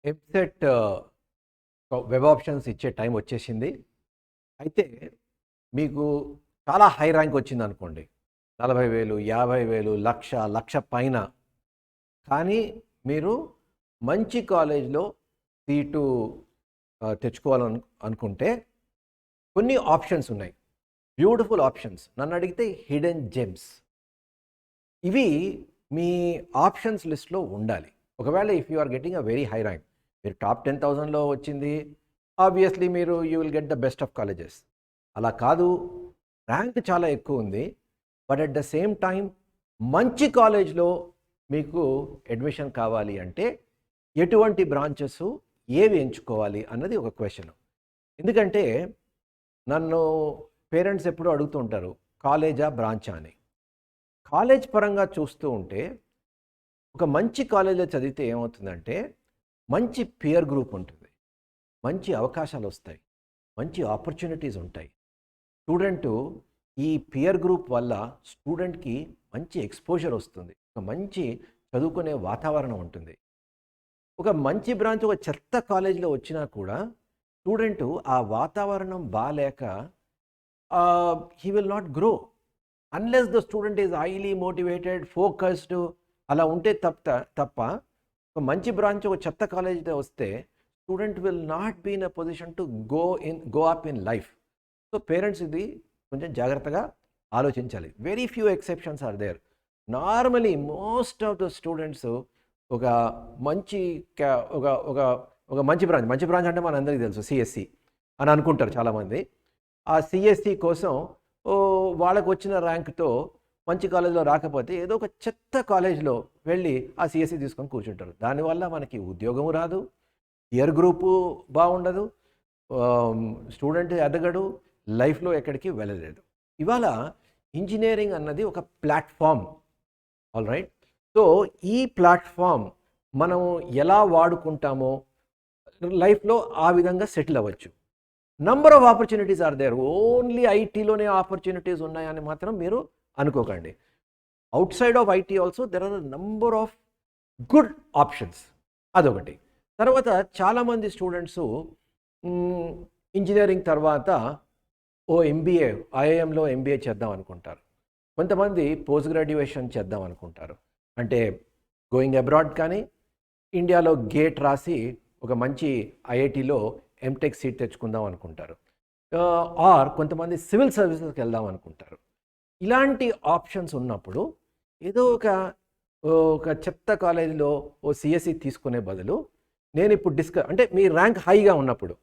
EAMCET web options ఇచ్చే time వచ్చేసింది. అయితే మీకు చాలా హై ర్యాంక్ వచ్చిందనుకోండి. 40,000, 50,000, లక్ష పైన. కానీ మీరు మంచి కాలేజ్‌లో సీటు అనుకుంటే కొన్ని ఆప్షన్స్ ఉన్నాయి. Beautiful options. నన్నడిగితే హిడెన్ జెమ్స్. ఇవి మీ ఆప్షన్స్ లిస్ట్‌లో ఉండాలి. ఒకవేళ if you are getting a very high rank, మీరు టాప్ 10,000లో వచ్చింది, obviously you will get the best of colleges. అలా కాదు, ర్యాంక్ చాలా ఎక్కువ ఉంది, but at the same time మంచి కాలేజ్లో మీకు అడ్మిషన్ కావాలి అంటే ఎటువంటి బ్రాంచెస్ ఏవి ఎంచుకోవాలి అన్నది ఒక క్వశ్చన్. ఎందుకంటే నన్ను పేరెంట్స్ ఎప్పుడూ అడుగుతూ ఉంటారు, కాలేజా బ్రాంచా అని. కాలేజ్ పరంగా చూస్తూ ఉంటే ఒక మంచి కాలేజీలో చదివితే ఏమవుతుందంటే మంచి పియర్ గ్రూప్ ఉంటుంది, మంచి అవకాశాలు వస్తాయి, మంచి ఆపర్చునిటీస్ ఉంటాయి. స్టూడెంటు ఈ పియర్ గ్రూప్ వల్ల స్టూడెంట్కి మంచి ఎక్స్పోజర్ వస్తుంది, ఒక మంచి చదువుకునే వాతావరణం ఉంటుంది. ఒక మంచి బ్రాంచ్ ఒక చెత్త కాలేజీలో వచ్చినా కూడా స్టూడెంటు ఆ వాతావరణం బాలేక he will not grow unless the student is highly motivated, focused. అలా ఉంటే తప్ప ఒక మంచి బ్రాంచ్ ఒక చెత్త కాలేజీలో వస్తే student will not be in a position to go up in life. So parents ఇది కొంచెం జాగ్రత్తగా ఆలోచించాలి. Very few exceptions are there. Normally most of the students ఒక మంచి ఒక ఒక ఒక మంచి బ్రాంచ్ అంటే మనందరికీ తెలుసు సిఎస్సి అని అనుకుంటారు చాలామంది. ఆ సిఎస్సి కోసం వాళ్ళకు వచ్చిన ర్యాంక్తో మంచి కాలేజీలో రాకపోతే ఏదో ఒక చెత్త కాలేజీలో వెళ్ళి ఆ సిఎస్సి తీసుకొని కూర్చుంటారు. దానివల్ల మనకి ఉద్యోగం రాదు, ఇయర్ గ్రూపు బాగుండదు, స్టూడెంట్ ఎదగడు, లైఫ్లో ఎక్కడికి వెళ్ళలేదు. ఇవాళ ఇంజనీరింగ్ అన్నది ఒక ప్లాట్ఫామ్. All right. సో ఈ ప్లాట్ఫామ్ మనం ఎలా వాడుకుంటామో లైఫ్లో ఆ విధంగా సెటిల్ అవ్వచ్చు. Number of opportunities are there. Only ఐటీలోనే ఆపర్చునిటీస్ ఉన్నాయని మాత్రం మీరు అనుకోకండి. Outside of IT also there are number of good options. అదొకటి. తర్వాత చాలామంది స్టూడెంట్స్ ఇంజనీరింగ్ తర్వాత ఎంబీఏ, ఐఐఎంలో ఎంబీఏ చేద్దాం అనుకుంటారు. కొంతమంది పోస్ట్ గ్రాడ్యుయేషన్ చేద్దాం అనుకుంటారు. అంటే గోయింగ్ అబ్రాడ్, కానీ ఇండియాలో గేట్ రాసి ఒక మంచి ఐఐటీలో ఎంటెక్ సీట్ తెచ్చుకుందాం అనుకుంటారు. ఆర్ కొంతమంది సివిల్ సర్వీసెస్కి వెళ్దాం అనుకుంటారు. ఇలాంటి ఆప్షన్స్ ఉన్నప్పుడు ఏదో ఒక చెత్త కాలేజీలో సిఎస్సి తీసుకునే బదులు నేను ఇప్పుడు అంటే మీ ర్యాంక్ హైగా ఉన్నప్పుడు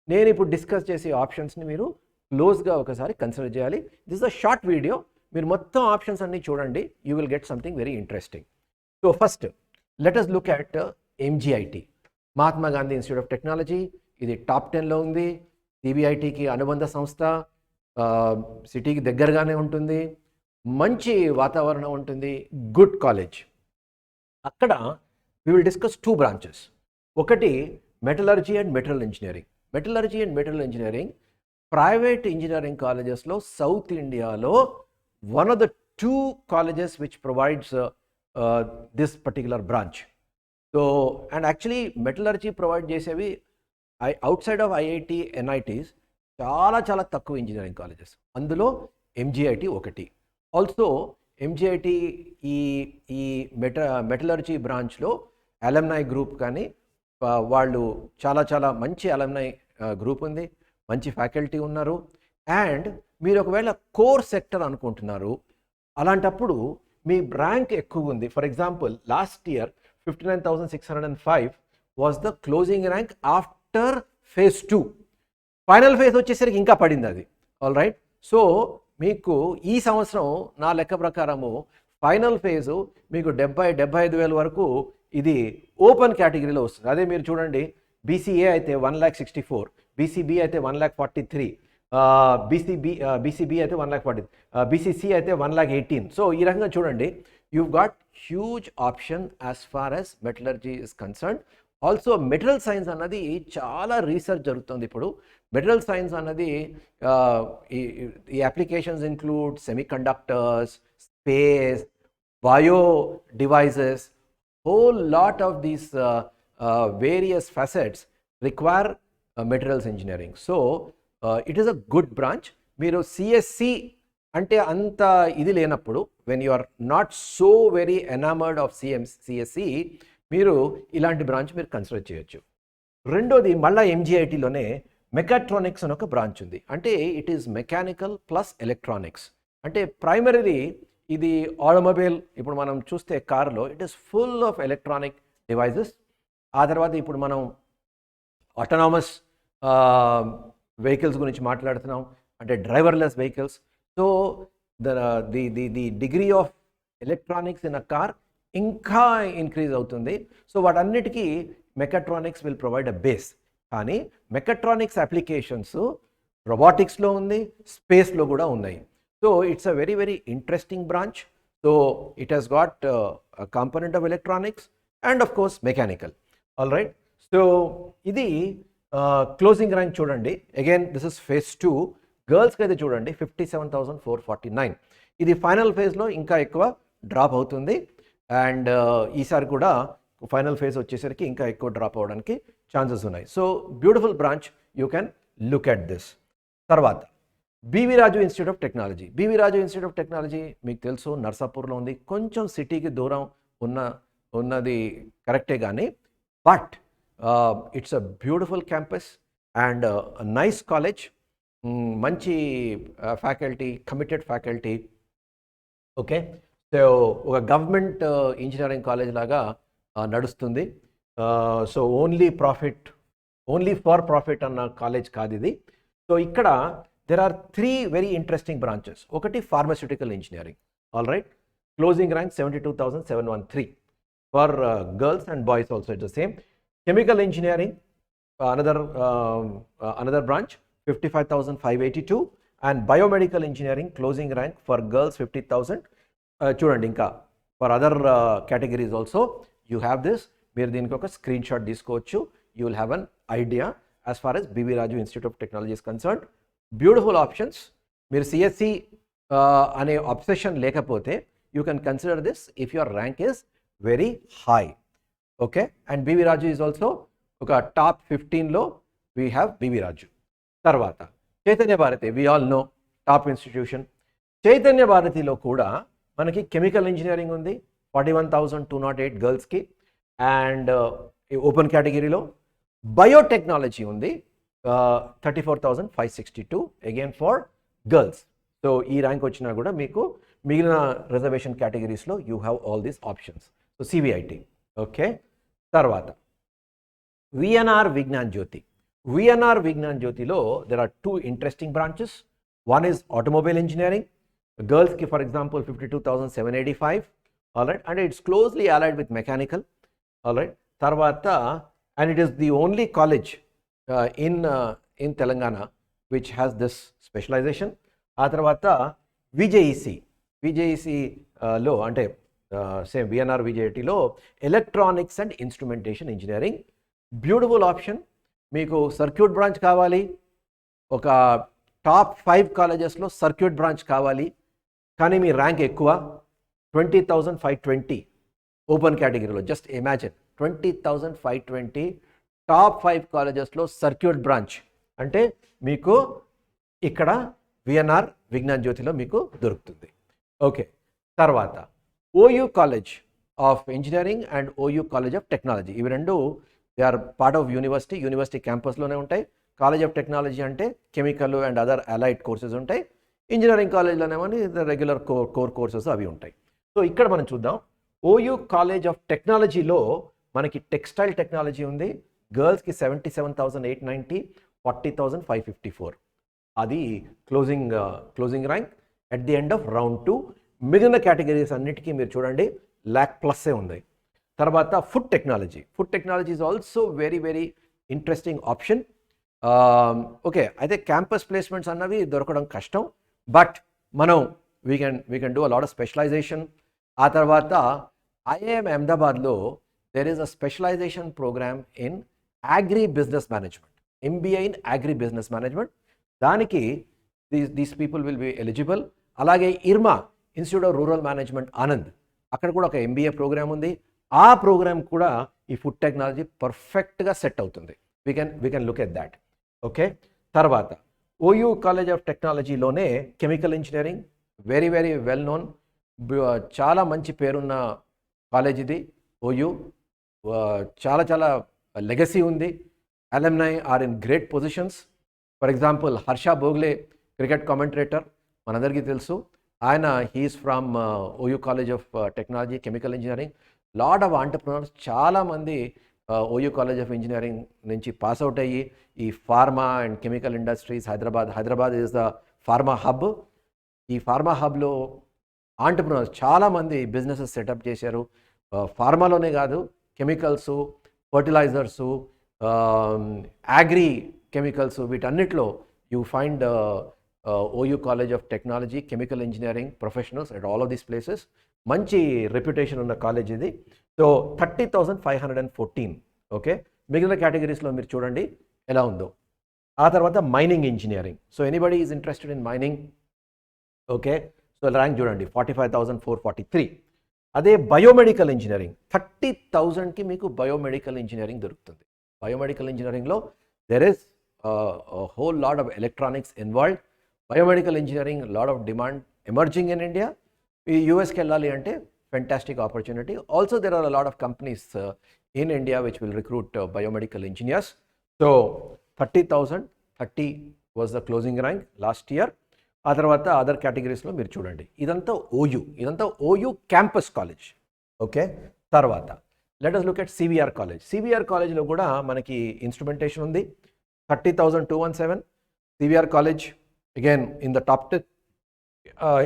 నేను ఇప్పుడు డిస్కస్ చేసే ఆప్షన్స్ని మీరు క్లోజ్గా ఒకసారి కన్సిడర్ చేయాలి. This is a short video. మీరు మొత్తం ఆప్షన్స్ అన్నీ చూడండి. You will get something very interesting. So first let us look at MGIT, Mahatma Gandhi institute of technology. ఇది టాప్ 10లో ఉంది. సిబిఐటికి అనుబంధ సంస్థ, సిటీకి దగ్గరగానే ఉంటుంది, మంచి వాతావరణం ఉంటుంది, గుడ్ కాలేజ్. అక్కడ వి విల్ డిస్కస్ 2 బ్రాంచెస్. ఒకటి metallurgy and material engineering. Metallurgy and material engineering private engineering కాలేజెస్లో సౌత్ ఇండియాలో one of the 2 colleges which provides this particular branch. So and actually metallurgy provide చేసేవి outside of IIT, NITs చాలా చాలా తక్కువ engineering colleges. అందులో MGIT ఒకటి. Also MGIT ఈ metallurgy బ్రాంచ్లో అలమ్నై గ్రూప్ కానీ వాళ్ళు చాలా చాలా మంచి అలమ్నై గ్రూప్ ఉంది, మంచి ఫ్యాకల్టీ ఉన్నారు. అండ్ మీరు ఒకవేళ కోర్ సెక్టర్ అనుకుంటున్నారు, అలాంటప్పుడు మీ ర్యాంక్ ఎక్కువ ఉంది. For example last year 59,605 was the closing rank after phase 2. Final phase వచ్చేసరికి ఇంకా పడింది అది. All right. సో మీకు ఈ సంవత్సరం నా లెక్క ప్రకారము ఫైనల్ ఫేజు మీకు 70,000-75,000 వరకు ఇది ఓపెన్ కేటగిరీలో వస్తుంది. అదే మీరు చూడండి, బీసీఏ అయితే 1,64,000, బీసీబీ అయితే 1,43,000, బీసీబీ అయితే 1,40,000, బీసీసీ అయితే 1,18,000. సో ఈ రకంగా చూడండి, you've got huge option as far as metallurgy is concerned. Also material science అన్నది చాలా రీసెర్చ్ జరుగుతుంది ఇప్పుడు. మెటీరియల్ సైన్స్ అన్నది ఈ applications include semiconductors, space, bio devices, whole lot of these various facets require materials engineering. So it is a good branch. మీరు CSC అంటే అంత ఇది లేనప్పుడు, when you are not so very enamoured of CSC, మీరు ఇలాంటి branch మీరు consider చేయొచ్చు. రెండోది మళ్ళీ ఎంజీఐటీలోనే మెకాట్రానిక్స్ అని ఒక బ్రాంచ్ ఉంది. అంటే it is mechanical plus electronics. అంటే ప్రైమరీ ఇది ఆటోమొబైల్, ఇప్పుడు మనం చూస్తే కార్లో it is full of electronic devices. ఆ తర్వాత ఇప్పుడు మనం ఆటోనామస్ వెహికల్స్ గురించి మాట్లాడుతున్నాం, అంటే driverless vehicles. So the degree of electronics in a car ఇంకా ఇంక్రీజ్ అవుతుంది. సో వాటన్నిటికీ mechatronics will provide a base. కానీ మెకాట్రానిక్స్ అప్లికేషన్స్ రోబోటిక్స్లో ఉంది, స్పేస్లో కూడా ఉన్నాయి. So it's a very very interesting branch. So it has got component of electronics and of course mechanical. All right. So ఇది closing rank చూడండి. Again this is phase 2. గర్ల్స్కి అయితే చూడండి 57,449. ఇది ఫైనల్ ఫేజ్లో ఇంకా ఎక్కువ డ్రాప్ అవుతుంది. అండ్ ఈసారి కూడా ఫైనల్ ఫేజ్ వచ్చేసరికి ఇంకా ఎక్కువ డ్రాప్ అవ్వడానికి ఛాన్సెస్ ఉన్నాయి. So beautiful branch, you can look at this. తర్వాత BV Raju institute of technology. BV Raju institute of technology మీకు తెలుసు నర్సాపూర్లో ఉంది. కొంచెం సిటీకి దూరం ఉన్నది కరెక్టే, కానీ but it's a beautiful campus and nice college. మంచి faculty, committed faculty. Okay, so ఒక గవర్నమెంట్ ఇంజనీరింగ్ కాలేజ్ లాగా నడుస్తుంది. సో ఓన్లీ ఫర్ ప్రాఫిట్ అన్న కాలేజ్ కాదు ఇది. సో ఇక్కడ there are 3 very interesting branches. ఒకటి pharmaceutical engineering. All right, closing rank 72,713 for girls and boys also it's the same. Chemical engineering another branch 55,582 and biomedical engineering closing rank for girls 50,000. చూడండి ఇంకా for other categories also you have this. మీరు దీనికి ఒక screen shot తీసుకోవచ్చు. You will have an idea as far S B V Raju institute of technology is concerned. Beautiful options. మీరు CSE అనే obsession లేకపోతే you can consider this if your rank is very high. Okay, and B V Raju is also ఒక top 15లో we have B V Raju. తర్వాత Chaitanya Bharathi, we all know top institution. Chaitanya భారతిలో కూడా మనకి chemical engineering ఉంది 41,208 గర్ల్స్కి, అండ్ ఓపెన్ కేటగిరీలో బయోటెక్నాలజీ ఉంది 34,562 అగైన్ ఫర్ గర్ల్స్. సో ఈ ర్యాంక్ వచ్చినా కూడా మీకు మిగిలిన రిజర్వేషన్ కేటగిరీస్లో you have all these options. So CVIT. Okay, తర్వాత విఎన్ఆర్ విజ్ఞాన్ జ్యోతి. విఎన్ఆర్ విజ్ఞాన్ జ్యోతిలో there are 2 interesting branches. One is automobile engineering. గర్ల్స్కి for example 52,785. All right, and it's closely allied with mechanical. All right, తర్వాత and it is the only college in Telangana which has this specialization. ఆ తర్వాత విజేఈసిలో అంటే same VNR విజేఐటీలో electronics and instrumentation engineering. Beautiful option. మీకు circuit branch కావాలి, ఒక top 5 కాలేజెస్లో circuit branch కావాలి, కానీ మీ ర్యాంక్ ఎక్కువ 20,520 ఓపెన్ కేటగిరీలో. జస్ట్ ఇమాజిన్ 20,520 టాప్ 5 కాలేజెస్లో సర్క్యూట్ బ్రాంచ్ అంటే మీకు ఇక్కడ విఎన్ఆర్ విజ్ఞాన్ జ్యోతిలో మీకు దొరుకుతుంది. ఓకే, తర్వాత OU college of engineering and OU college of technology. ఇవి రెండు they are part of university క్యాంపస్లోనే ఉంటాయి. కాలేజ్ ఆఫ్ టెక్నాలజీ అంటే chemical and other allied courses ఉంటాయి. ఇంజనీరింగ్ కాలేజ్లోనేమో రెగ్యులర్ కోర్ కోర్సెస్ అవి ఉంటాయి. సో ఇక్కడ మనం చూద్దాం. ఓయూ కాలేజ్ ఆఫ్ టెక్నాలజీలో మనకి టెక్స్టైల్ టెక్నాలజీ ఉంది. గర్ల్స్కి 77,890, 40,554. అది closing rank at the end of round 2. మిగిలిన కేటగిరీస్ అన్నిటికీ మీరు చూడండి +100 ఉంది. తర్వాత food technology is also very very interesting option. Okay, అయితే క్యాంపస్ ప్లేస్మెంట్స్ అన్నవి దొరకడం కష్టం, బట్ మనం we can do a lot of specialization. ఆ తర్వాత ఐఐఎం అహ్మదాబాద్లో there is a specialization program in agri business management, MBA in agri business management. దానికి these people will be eligible. అలాగే Irma institute of rural management Anand, అక్కడ కూడా ఒక MBA programme ఉంది. ఆ ప్రోగ్రామ్ కూడా ఈ ఫుడ్ టెక్నాలజీ పర్ఫెక్ట్గా సెట్ అవుతుంది. We can look at that. Okay, తర్వాత ఓయూ కాలేజ్ ఆఫ్ టెక్నాలజీలోనే chemical engineering, very very well known, చాలా మంచి పేరున్న కాలేజ్ ఇది ఓయూ. చాలా చాలా లెగసీ ఉంది. Alumni are in great positions. For example Harsha Bhogle, cricket commentator, మనందరికీ తెలుసు. ఆయన he is from OU college of technology chemical engineering. Lot of entrepreneurs చాలామంది ఓయూ కాలేజ్ ఆఫ్ ఇంజనీరింగ్ నుంచి పాస్అవుట్ అయ్యి ఈ pharma and chemical industries, Hyderabad is the pharma hub. ఈ pharma హబ్లో entrepreneurs చాలామంది బిజినెసెస్ సెటప్ చేశారు. ఫార్మాలోనే కాదు, కెమికల్సు, ఫర్టిలైజర్సు, అగ్రి కెమికల్స్, వీటన్నిటిలో you find OU college of technology chemical engineering professionals at all of these places. మంచి రెప్యుటేషన్ ఉన్న college ఇది. సో 30,514. ఓకే, మిగిలిన కేటగిరీస్లో మీరు చూడండి ఎలా ఉందో. ఆ తర్వాత mining engineering. So anybody is interested in mining. Okay, so rank చూడండి 45,443. అదే బయోమెడికల్ ఇంజనీరింగ్ 30,000కి మీకు బయోమెడికల్ ఇంజనీరింగ్ దొరుకుతుంది. బయోమెడికల్ ఇంజనీరింగ్లో there is whole lot of electronics involved. Biomedical engineering lot of demand emerging in India. ఈ యూఎస్కి వెళ్ళాలి అంటే fantastic opportunity. Also there are a lot of companies in India which will recruit biomedical engineers. So 30,030 was the closing rank last year. ఆ తర్వాత other కేటగిరీస్లో మీరు చూడండి. ఇదంతా ఓయూ క్యాంపస్ కాలేజ్. ఓకే, తర్వాత let us look at CVR college. సివిఆర్ కాలేజ్లో కూడా మనకి ఇన్స్ట్రుమెంటేషన్ ఉంది. 30,217. CVR college again in the top 10.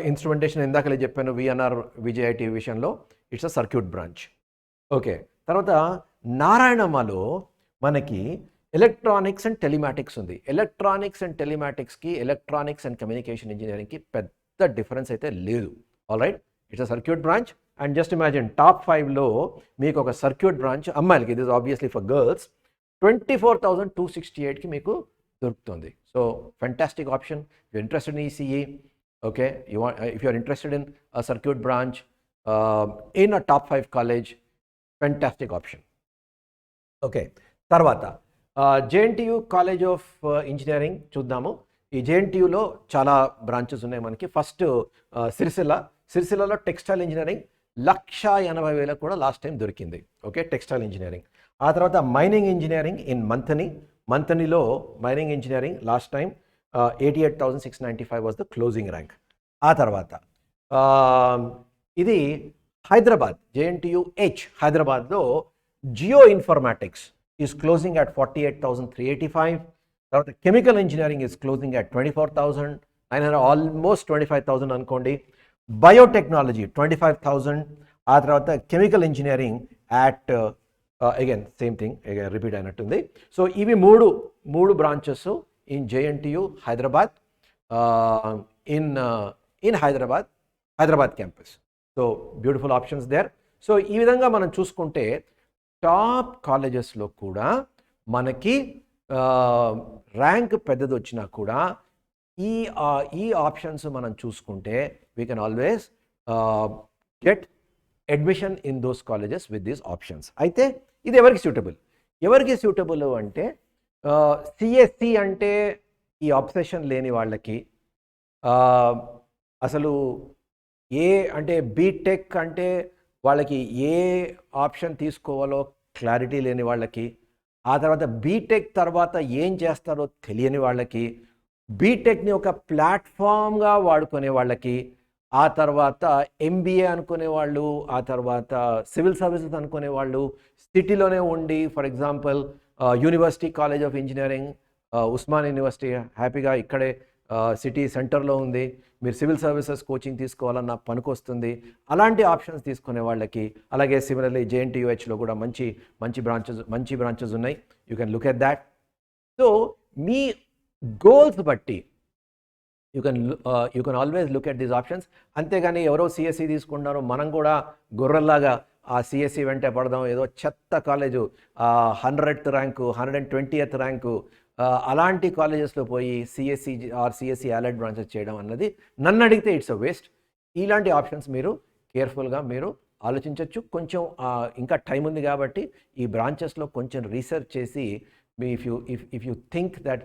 Instrumentation ఇందాకలే చెప్పాను విఎన్ఆర్ విజైటి విషయంలో, it's a circuit branch. Okay, తర్వాత నారాయణమ్మలో మనకి ఎలక్ట్రానిక్స్ అండ్ టెలిమాటిక్స్ ఉంది. Electronics and టెలిమాటిక్స్కి, electronics and communication ఇంజనీరింగ్కి పెద్ద డిఫరెన్స్ అయితే లేదు. All right, it's a circuit branch. And just imagine top 5లో మీకు ఒక సర్క్యూట్ బ్రాంచ్ అమ్మాయిలకి, ఇది ఇస్ ఆబ్వియస్లీ ఫర్ గర్ల్స్, 24,268కి మీకు దొరుకుతుంది. So fantastic option. You interested in ECE, okay, if you are interested in a circuit branch in a top 5 college, fantastic option. Okay, తర్వాత JNTU college of engineering చూద్దాము. ఈ జేఎన్టీయూలో చాలా branches ఉన్నాయి మనకి. First సిరిసిల్లలో టెక్స్టైల్ ఇంజనీరింగ్ 1,80,000 కూడా last time దొరికింది. Okay, textile engineering. ఆ తర్వాత మైనింగ్ ఇంజనీరింగ్ ఇన్ మంథనీలో mining engineering last time 88,695 was the closing rank. ఆ తర్వాత ఇది హైదరాబాద్, జేఎన్టీయూ హైదరాబాద్లో geo informatics is closing at 48,385. తర్వాత chemical engineering is closing at 24,900, almost 25,000 అనుకోండి. బయోటెక్నాలజీ 25,000. ఆ తర్వాత chemical engineering at again same thing, repeat అయినట్టుంది. సో ఇవి మూడు branches in JNTU Hyderabad, in Hyderabad campus. So beautiful options there. So ఈ విధంగా మనం చూసుకుంటే టాప్ కాలేజెస్లో కూడా మనకి ర్యాంక్ పెద్దది వచ్చినా కూడా ఈ ఆప్షన్స్ మనం చూసుకుంటే we can always get admission in those colleges with these options. అయితే ఇది ఎవరికి సూటబుల్ అంటే సిఎస్సి అంటే ఈ ఆబ్సెషన్ లేని వాళ్ళకి, అసలు అంటే బీటెక్ అంటే వాళ్ళకి ఏ ఆప్షన్ తీసుకోవాలో క్లారిటీ లేని వాళ్ళకి, ఆ తర్వాత బీటెక్ తర్వాత ఏం చేస్తారో తెలియని వాళ్ళకి, బీటెక్ని ఒక ప్లాట్ఫామ్గా వాడుకునే వాళ్ళకి, ఆ తర్వాత ఎంబీఏ అనుకునే వాళ్ళు, ఆ తర్వాత సివిల్ సర్వీసెస్ అనుకునే వాళ్ళు, సిటీలోనే ఉండి for example university college of engineering, Osman university హ్యాపీగా ఇక్కడే సిటీ సెంటర్లో ఉంది, మీరు సివిల్ సర్వీసెస్ కోచింగ్ తీసుకోవాలన్న పనికొస్తుంది, అలాంటి ఆప్షన్స్ తీసుకునే వాళ్ళకి. అలాగే సిమిలర్లీ జేఎన్టీయూహెచ్లో కూడా మంచి బ్రాంచెస్ ఉన్నాయి. You can look at that. So మీ గోల్స్ బట్టి you can always look at these options. అంతేగాని ఎవరో సిఎస్సి తీసుకుంటున్నారో మనం కూడా గొర్రెల్లాగా ఆ సిఎస్సి వెంటే పడదాం, ఏదో చెత్త college 100th rank 120th rank అలాంటి కాలేజెస్లో పోయి సిఎస్సి అలైడ్ బ్రాంచెస్ చేయడం అన్నది నన్ను అడిగితే ఇట్స్ అ వేస్ట్. ఇలాంటి ఆప్షన్స్ మీరు కేర్ఫుల్గా మీరు ఆలోచించవచ్చు. కొంచెం ఇంకా టైం ఉంది కాబట్టి ఈ బ్రాంచెస్లో కొంచెం రీసెర్చ్ చేసి మీ if you think that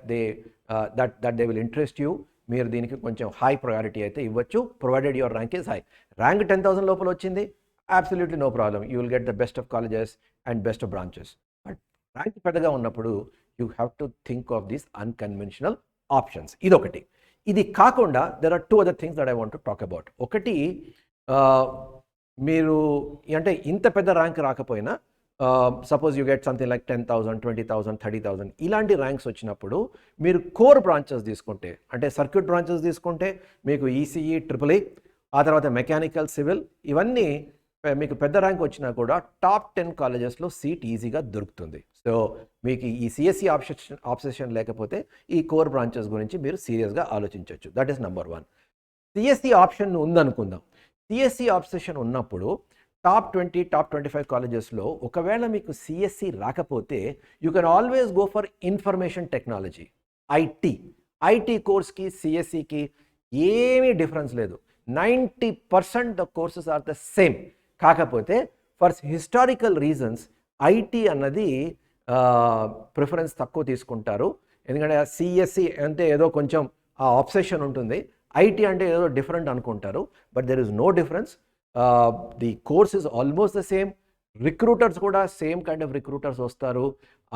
they will interest you, మీరు దీనికి కొంచెం హై ప్రయారిటీ అయితే ఇవ్వచ్చు, provided your rank is high. Rank 10,000 లోపల వచ్చింది, absolutely no problem, you will get the best of colleges and best of branches. But rank పెద్దగా ఉన్నప్పుడు you have to think of these unconventional options. ఇదొకటి. ఇది కాకుండా there are 2 other things that I want to talk about. ఒకటి, మీరు అంటే ఇంత పెద్ద ర్యాంక్ రాకపోయినా, suppose you get something like 10,000, 20,000, 30,000 ఇలాంటి ర్యాంక్స్ వచ్చినప్పుడు మీరు కోర్ బ్రాంచెస్ తీసుకుంటే, అంటే సర్క్యూట్ బ్రాంచెస్ తీసుకుంటే మీకు ఈసీఈ, ట్రిపుల్ ఆ తర్వాత మెకానికల్, సివిల్, ఇవన్నీ మీకు పెద్ద ర్యాంక్ వచ్చినా కూడా టాప్ 10 కాలేజెస్లో సీట్ ఈజీగా దొరుకుతుంది. సో మీకు ఈ సిఎస్సి ఆబ్సెషన్ లేకపోతే ఈ కోర్ బ్రాంచెస్ గురించి మీరు సీరియస్గా ఆలోచించవచ్చు. That is number 1. CSC option ఉందనుకుందాం. సిఎస్సి ఆబ్సెషన్ ఉన్నప్పుడు టాప్ 20, టాప్ 25 కాలేజెస్లో ఒకవేళ మీకు సిఎస్సి రాకపోతే you can always go for information technology, IT కోర్స్కి సిఎస్సికి ఏమీ డిఫరెన్స్ లేదు. 90% the courses are the same. కాకపోతే ఫర్ హిస్టారికల్ రీజన్స్ ఐటీ అన్నది ప్రిఫరెన్స్ తక్కువ తీసుకుంటారు. ఎందుకంటే సిఎస్సి అంటే ఏదో కొంచెం ఆ ఆబ్సెషన్ ఉంటుంది, ఐటీ అంటే ఏదో డిఫరెంట్ అనుకుంటారు. But there is no difference. The course is almost the same. Recruiters కూడా సేమ్ కైండ్ ఆఫ్ రిక్రూటర్స్ వస్తారు.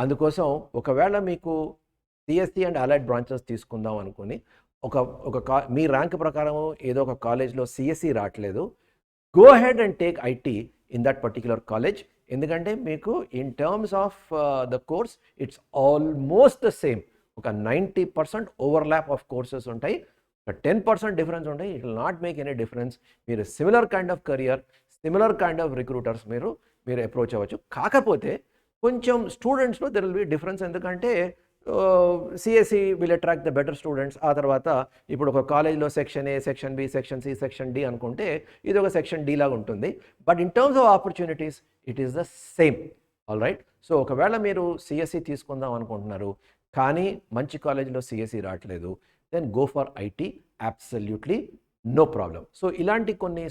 అందుకోసం ఒకవేళ మీకు సిఎస్సి అండ్ అలైడ్ బ్రాంచెస్ తీసుకుందాం అనుకుని మీ ర్యాంక్ ప్రకారం ఏదో ఒక కాలేజ్లో సిఎస్సి రావట్లేదు, go head and take IT in that particular college. ఎందుకంటే మీకు in terms of the course it's almost the same. ఒక 90% ఓవర్లాప్ ఆఫ్ కోర్సెస్ ఉంటాయి, ఒక 10% డిఫరెన్స్ ఉంటాయి. It will not make any difference. మీరు similar kind of career, similar kind of recruiters మీరు approach అవ్వచ్చు. కాకపోతే కొంచెం స్టూడెంట్స్లో దెర్ విల్ బి డిఫరెన్స్. ఎందుకంటే CSC will attract the better students. ఆ తర్వాత ఇప్పుడు ఒక కాలేజ్లో section A, section B, section C, section D అనుకుంటే ఇది ఒక సెక్షన్ డి లాగా ఉంటుంది. But in terms of opportunities it is the same. All right. So ఒకవేళ మీరు సిఎస్సి తీసుకుందాం అనుకుంటున్నారు కానీ మంచి కాలేజ్లో సిఎస్సి రావట్లేదు, then go for IT, absolutely no problem. So ఇలాంటి కొన్ని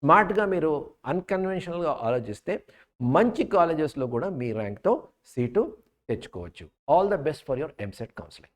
స్మార్ట్గా మీరు అన్కన్వెన్షనల్గా ఆలోచిస్తే మంచి కాలేజెస్లో కూడా మీ ర్యాంక్తో సీటు తెచ్చుకోవచ్చు. All the best for your EAMCET counselling.